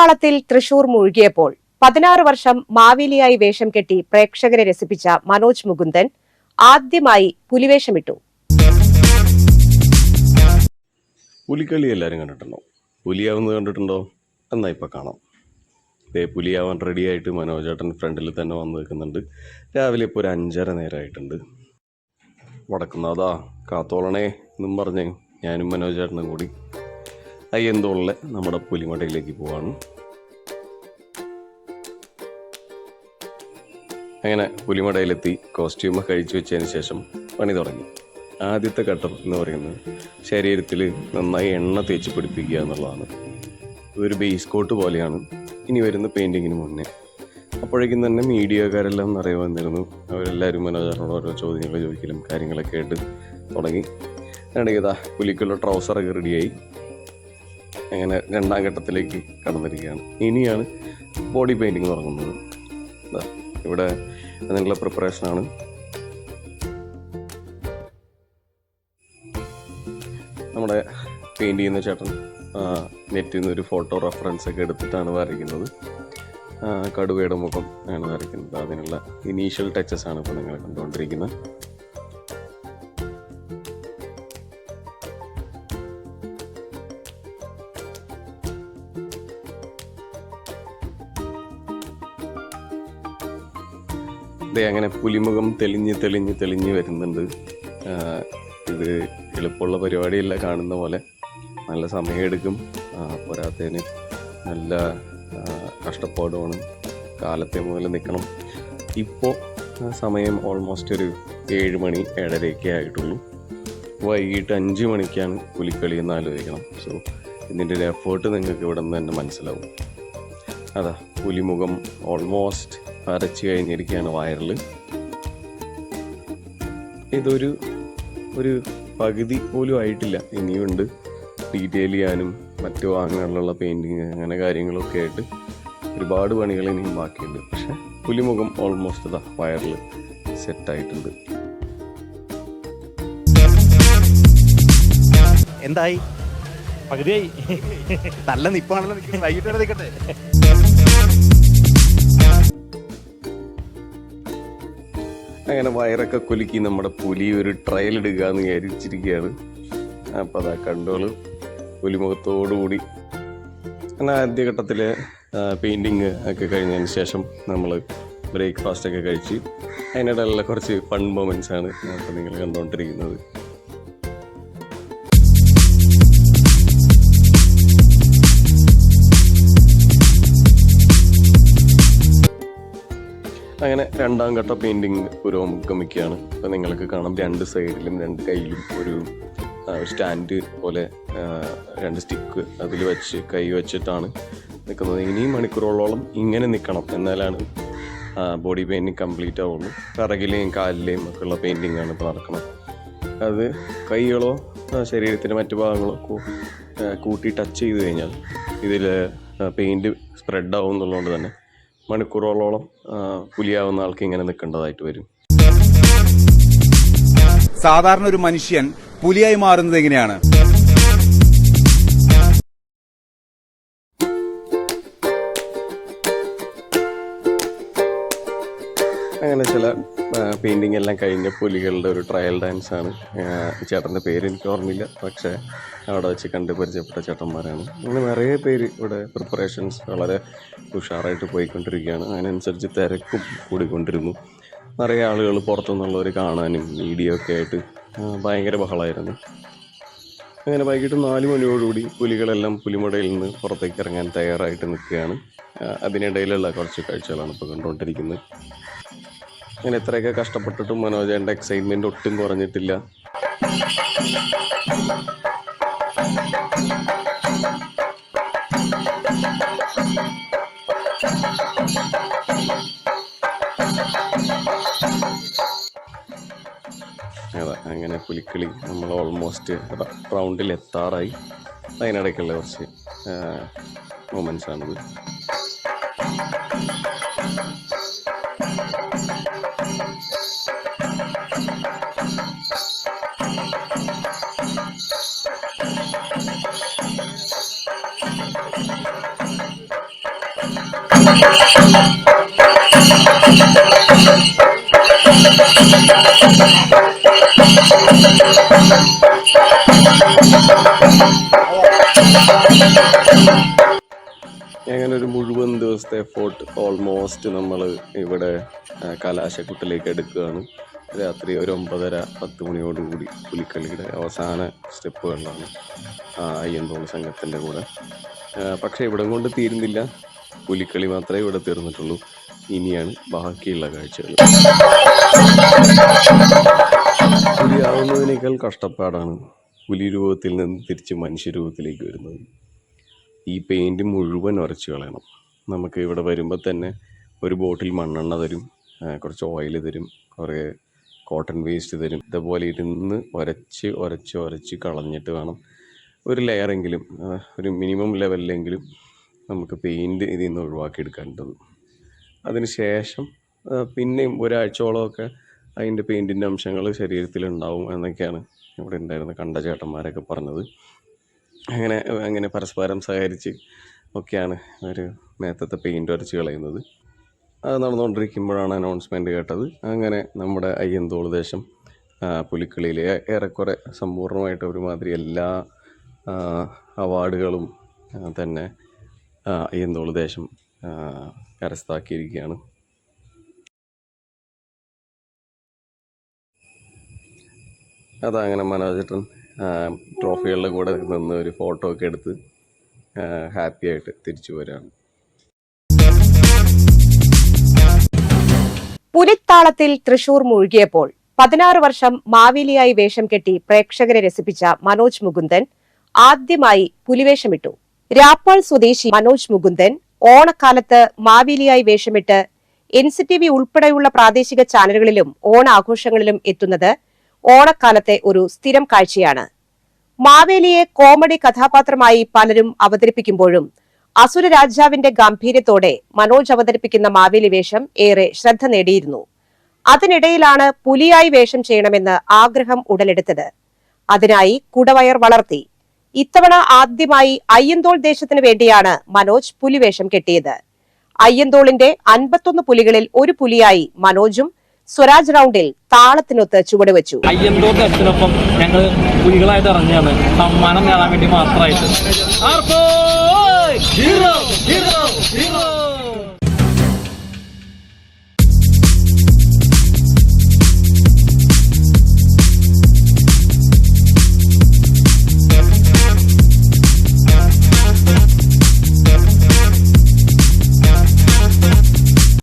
വെപ്രാളത്തിൽ തൃശൂർ മുഴുകിയപ്പോൾ 16 വർഷം മാവേലിയായി വേഷം കെട്ടി പ്രേക്ഷകരെ രസിപ്പിച്ച മനോജ് മുകുന്ദൻ ആദ്യമായി പുലിവേഷമിട്ടു. പുലിക്കളി എല്ലാവരും കണ്ടിട്ടുണ്ടോ? പുലിയാവുന്നത് കണ്ടിട്ടുണ്ടോ? എന്നാൽ ഇപ്പം കാണാം. പുലിയാവാൻ റെഡിയായിട്ട് മനോജേട്ടൻ ഫ്രണ്ടിൽ തന്നെ വന്ന് നിൽക്കുന്നുണ്ട്. രാവിലെ ഇപ്പോൾ ഒരു 5:30 നേരമായിട്ടുണ്ട്. വടക്കുന്നാഥാ കാത്തോളണേ എന്നും പറഞ്ഞ് ഞാനും മനോജേട്ടനും കൂടി അയ്യന്തോളിലെ നമ്മുടെ പുലിമടയിലേക്ക് പോവാണ്. അങ്ങനെ പുലിമടയിലെത്തി കോസ്റ്റ്യൂമൊക്കെ കഴിച്ചു വെച്ചതിന് ശേഷം പണി തുടങ്ങി. ആദ്യത്തെ ഘട്ടം എന്ന് പറയുന്നത് ശരീരത്തിൽ നന്നായി എണ്ണ തേച്ച് പിടിപ്പിക്കുക എന്നുള്ളതാണ്. ഇതൊരു ബേസ് കോട്ട് പോലെയാണ് ഇനി വരുന്ന പെയിൻറ്റിങ്ങിന് മുന്നേ. അപ്പോഴേക്കും തന്നെ മീഡിയക്കാരെല്ലാം നിറയെ വന്നിരുന്നു. അവരെല്ലാവരും മനോജറിനോട് ഓരോ ചോദ്യങ്ങൾ ചോദിക്കലും കാര്യങ്ങളൊക്കെ ആയിട്ട് തുടങ്ങി. ഇതാ പുലിക്കുള്ള ട്രൗസറൊക്കെ റെഡിയായി. അങ്ങനെ രണ്ടാം ഘട്ടത്തിലേക്ക് കടന്നിരിക്കുകയാണ്. ഇനിയാണ് ബോഡി പെയിൻറ്റിങ് തുടങ്ങുന്നത്. ഇവിടെ അതിനുള്ള പ്രിപ്പറേഷനാണ്. നമ്മുടെ പെയിൻറ് ചെയ്യുന്ന ചേട്ടൻ നെറ്റിൽ നിന്ന് ഒരു ഫോട്ടോ റെഫറൻസ് ഒക്കെ എടുത്തിട്ടാണ് വരയ്ക്കുന്നത്. കടുവയുടെ മുഖം ആണ് വരയ്ക്കുന്നത്. അതിനുള്ള ഇനീഷ്യൽ ടച്ചസ് ആണ് ഇപ്പോൾ നിങ്ങൾ കണ്ടുകൊണ്ടിരിക്കുന്നത്. അങ്ങനെ പുലിമുഖം തെളിഞ്ഞ് വരുന്നുണ്ട്. ഇത് എളുപ്പമുള്ള പരിപാടിയല്ല. കാണുന്ന പോലെ നല്ല സമയമെടുക്കും. പോരാത്തതിന് നല്ല കഷ്ടപ്പാടുമാണ്. കാലത്തെ മുതൽ നിൽക്കണം. ഇപ്പോൾ സമയം ഓൾമോസ്റ്റ് ഒരു 7 മണി 7:30 ആയിട്ടുള്ളൂ. വൈകിട്ട് 5 മണിക്കാണ് പുലിക്കളി എന്ന് ആലോചിക്കണം. സോ ഇതിൻ്റെ ഒരു എഫേർട്ട് നിങ്ങൾക്ക് ഇവിടെ നിന്ന് തന്നെ മനസ്സിലാവും. അതാ പുലിമുഖം ഓൾമോസ്റ്റ് വരച്ച് കഴിഞ്ഞിരിക്കുകയാണ് വയറിൽ. ഇതൊരു പകുതി പോലും ആയിട്ടില്ല. ഇനിയുണ്ട് ഡീറ്റെയിൽ ചെയ്യാനും മറ്റു വാങ്ങാനുള്ള പെയിൻറ്റിങ് അങ്ങനെ കാര്യങ്ങളൊക്കെ ആയിട്ട് ഒരുപാട് പണികൾ ഇനിയും ബാക്കിയുണ്ട്. പക്ഷെ പുലിമുഖം ഓൾമോസ്റ്റ് വയറിൽ സെറ്റായിട്ടുണ്ട്. എന്തായി? പകുതിയായി. നല്ല നിപ്പാണല്ലോ. വൈകിട്ട് വരെ നിൽക്കട്ടെ. അങ്ങനെ വയറൊക്കെ കുലുക്കി നമ്മുടെ പുലി ഒരു ട്രയൽ എടുക്കുക എന്ന് വിചാരിച്ചിരിക്കുകയാണ്. അപ്പം അതാ കണ്ടോളൂ പുലിമുഖത്തോടുകൂടി. അങ്ങനെ ആദ്യഘട്ടത്തിൽ പെയിൻറ്റിങ് ഒക്കെ കഴിഞ്ഞതിന് ശേഷം നമ്മൾ ബ്രേക്ക്ഫാസ്റ്റ് ഒക്കെ കഴിച്ച് അതിനിടയിലുള്ള കുറച്ച് ഫൺ മൊമെൻറ്റ്സ് ആണ് അപ്പോൾ നിങ്ങൾ കണ്ടുകൊണ്ടിരിക്കുന്നത്. അങ്ങനെ രണ്ടാം ഘട്ട പെയിൻറ്റിങ് പുരോഗമിക്കുകയാണ്. അപ്പോൾ നിങ്ങൾക്ക് കാണാം 2 സൈഡിലും 2 കൈയിലും ഒരു സ്റ്റാൻഡ് പോലെ 2 സ്റ്റിക്ക് അതിൽ വെച്ച് കൈ വെച്ചിട്ടാണ് നിൽക്കുന്നത്. ഇനിയും മണിക്കൂറുകളോളം ഇങ്ങനെ നിൽക്കണം. എന്നാലാണ് ബോഡി പെയിൻറ്റിങ് കംപ്ലീറ്റ് ആവുള്ളൂ. പിറകിലെയും കാലിലെയും ഒക്കെ ഉള്ള പെയിൻറ്റിങ് ആണ് ഇപ്പോൾ നടക്കുന്നത്. അത് കൈകളോ ശരീരത്തിൻ്റെ മറ്റു ഭാഗങ്ങളോ കൂട്ടി ടച്ച് ചെയ്ത് കഴിഞ്ഞാൽ ഇതിൽ പെയിൻറ്റ് സ്പ്രെഡ് ആവും എന്നുള്ളതുകൊണ്ട് തന്നെ മണിക്കൂറുകളോളം പുലിയാവുന്ന ആൾക്ക് ഇങ്ങനെ നിൽക്കേണ്ടതായിട്ട് വരും. സാധാരണ ഒരു മനുഷ്യൻ പുലിയായി മാറുന്നത് എങ്ങനെയാണ്? അങ്ങനെ ചില പെയിൻറ്റിങ് എല്ലാം കഴിഞ്ഞ പുലികളുടെ ഒരു ട്രയൽ ഡാൻസ് ആണ്. ചേട്ടൻ്റെ പേര് എനിക്ക് ഓർമ്മയില്ല, പക്ഷേ അവിടെ വെച്ച് കണ്ട് പരിചയപ്പെട്ട ചേട്ടന്മാരാണ്. അങ്ങനെ നിറയെ പേര് ഇവിടെ പ്രിപ്പറേഷൻസ് വളരെ ഉഷാറായിട്ട് പോയിക്കൊണ്ടിരിക്കുകയാണ്. അതിനനുസരിച്ച് തിരക്കും കൂടിക്കൊണ്ടിരുന്നു. നിറയെ ആളുകൾ പുറത്തുനിന്നുള്ളവർ കാണാനും വീഡിയോ ഒക്കെ ആയിട്ട് ഭയങ്കര ബഹളമായിരുന്നു. അങ്ങനെ വൈകിട്ട് 4 മണിയോടുകൂടി പുലികളെല്ലാം പുലിമടയിൽ നിന്ന് പുറത്തേക്ക് ഇറങ്ങാൻ തയ്യാറായിട്ട് നിൽക്കുകയാണ്. അതിനിടയിലുള്ള കുറച്ച് കാഴ്ചകളാണ് ഇപ്പോൾ കണ്ടുകൊണ്ടിരിക്കുന്നത്. അങ്ങനെ എത്രയൊക്കെ കഷ്ടപ്പെട്ടിട്ടും മനോജേൻ്റെ എക്സൈറ്റ്മെൻറ്റ് ഒട്ടും കുറഞ്ഞിട്ടില്ല. അതെ, അങ്ങനെ പുലിക്കളി നമ്മൾ ഓൾമോസ്റ്റ് റൗണ്ടിൽ എത്താറായി. അതിനിടയ്ക്കുള്ള കുറച്ച് മൊമെൻറ്റ്സ് ആണിത്. അങ്ങനെ ഒരു മുഴുവൻ ദിവസത്തെ എഫോർട്ട് ഓൾമോസ്റ്റ് നമ്മൾ ഇവിടെ കലാശക്കുട്ടിലേക്ക് എടുക്കുകയാണ്. രാത്രി ഒരു 9:30-10 മണിയോടുകൂടി പുലിക്കളിയുടെ അവസാന സ്റ്റെപ്പുകളിലാണ് അയ്യന്തോൾ സംഘത്തിൻ്റെ കൂടെ. പക്ഷേ ഇവിടം കൊണ്ട് തീരുന്നില്ല, പുലിക്കളി മാത്രമേ ഇവിടെ തീർന്നിട്ടുള്ളൂ. ഇനിയാണ് ബാക്കിയുള്ള കാഴ്ചകൾ. പുലിയാവുന്നതിനേക്കാൾ കഷ്ടപ്പാടാണ് പുലി രൂപത്തിൽ നിന്ന് തിരിച്ച് മനുഷ്യരൂപത്തിലേക്ക് വരുന്നത്. ഈ പെയിൻറ്റ് മുഴുവൻ ഉരച്ച് കളയണം. നമുക്ക് ഇവിടെ വരുമ്പോൾ തന്നെ ഒരു ബോട്ടിൽ മണ്ണെണ്ണ തരും, കുറച്ച് ഓയിൽ തരും, കുറേ കോട്ടൺ വേസ്റ്റ് തരും. ഇതേപോലെ ഇരുന്ന് ഉരച്ച് കളഞ്ഞിട്ട് വേണം ഒരു ലെയറെങ്കിലും, ഒരു മിനിമം ലെവലിലെങ്കിലും നമുക്ക് പെയിൻറ്റ് ഇതിൽ നിന്ന് ഒഴിവാക്കിയെടുക്കേണ്ടത്. അതിന് ശേഷം പിന്നെയും ഒരാഴ്ചയോളമൊക്കെ അതിൻ്റെ പെയിൻറ്റിൻ്റെ അംശങ്ങൾ ശരീരത്തിലുണ്ടാവും എന്നൊക്കെയാണ് ഇവിടെ ഉണ്ടായിരുന്ന കണ്ട ചേട്ടന്മാരൊക്കെ പറഞ്ഞത്. അങ്ങനെ പരസ്പരം സഹകരിച്ച് ഒക്കെയാണ് ഒരു മേത്തത്തെ പെയിൻറ്റ് ഉരച്ച് കളയുന്നത്. അത് നടന്നുകൊണ്ടിരിക്കുമ്പോഴാണ് അനൗൺസ്മെൻറ്റ് കേട്ടത്. അങ്ങനെ നമ്മുടെ അയ്യന്തോൾ ദേശം പുലിക്കളിയിലെ ഏറെക്കുറെ സമ്പൂർണ്ണമായിട്ട് ഒരുമാതിരി എല്ലാ അവാർഡുകളും തന്നെ അയ്യന്തോൾ ദേശം കരസ്ഥമാക്കിയിരിക്കുകയാണ്. അതങ്ങനെ മനോജേട്ടൻ ട്രോഫികളുടെ കൂടെ നിന്ന് ഒരു ഫോട്ടോ ഒക്കെ എടുത്ത് ഹാപ്പി ആയിട്ട് തിരിച്ചു വരികയാണ്. പുലിത്താളത്തിൽ തൃശൂർ മുഴുകിയപ്പോൾ 16 വർഷം മാവേലിയായി വേഷം കെട്ടി പ്രേക്ഷകരെ രസിപ്പിച്ച മനോജ് മുകുന്ദൻ ആദ്യമായി പുലിവേഷമിട്ടു. രാപ്പാൾ സ്വദേശി മനോജ് മുകുന്ദൻ ഓണക്കാലത്ത് മാവേലിയായി വേഷമിട്ട് NCTV ഉൾപ്പെടെയുള്ള പ്രാദേശിക ചാനലുകളിലും ഓണാഘോഷങ്ങളിലും എത്തുന്നത് ഓണക്കാലത്തെ ഒരു സ്ഥിരം കാഴ്ചയാണ്. മാവേലിയെ കോമഡി കഥാപാത്രമായി പലരും അവതരിപ്പിക്കുമ്പോഴും അസുര രാജാവിന്റെ ഗാംഭീര്യത്തോടെ മനോജ് അവതരിപ്പിക്കുന്ന മാവേലി വേഷം ഏറെ ശ്രദ്ധ നേടിയിരുന്നു. അതിനിടയിലാണ് പുലിയായി വേഷം ചെയ്യണമെന്ന് ആഗ്രഹം ഉടലെടുത്തത്. അതിനായി കുടവയർ വളർത്തി. ഇത്തവണ ആദ്യമായി അയ്യന്തോൾ ദേശത്തിനു വേണ്ടിയാണ് മനോജ് പുലിവേഷം കെട്ടിയത്. അയ്യന്തോളിന്റെ 51 പുലികളിൽ ഒരു പുലിയായി മനോജും സ്വരാജ് റൗണ്ടിൽ താളത്തിനൊത്ത് ചുവടുവെച്ചു. അയ്യന്തോൾ ദേശത്തിനൊപ്പം ഞങ്ങൾ പുലികളായിട്ട് ഇറങ്ങിയാണ് സമ്മാനം നേടാൻ വേണ്ടി മാത്രമായിട്ട്.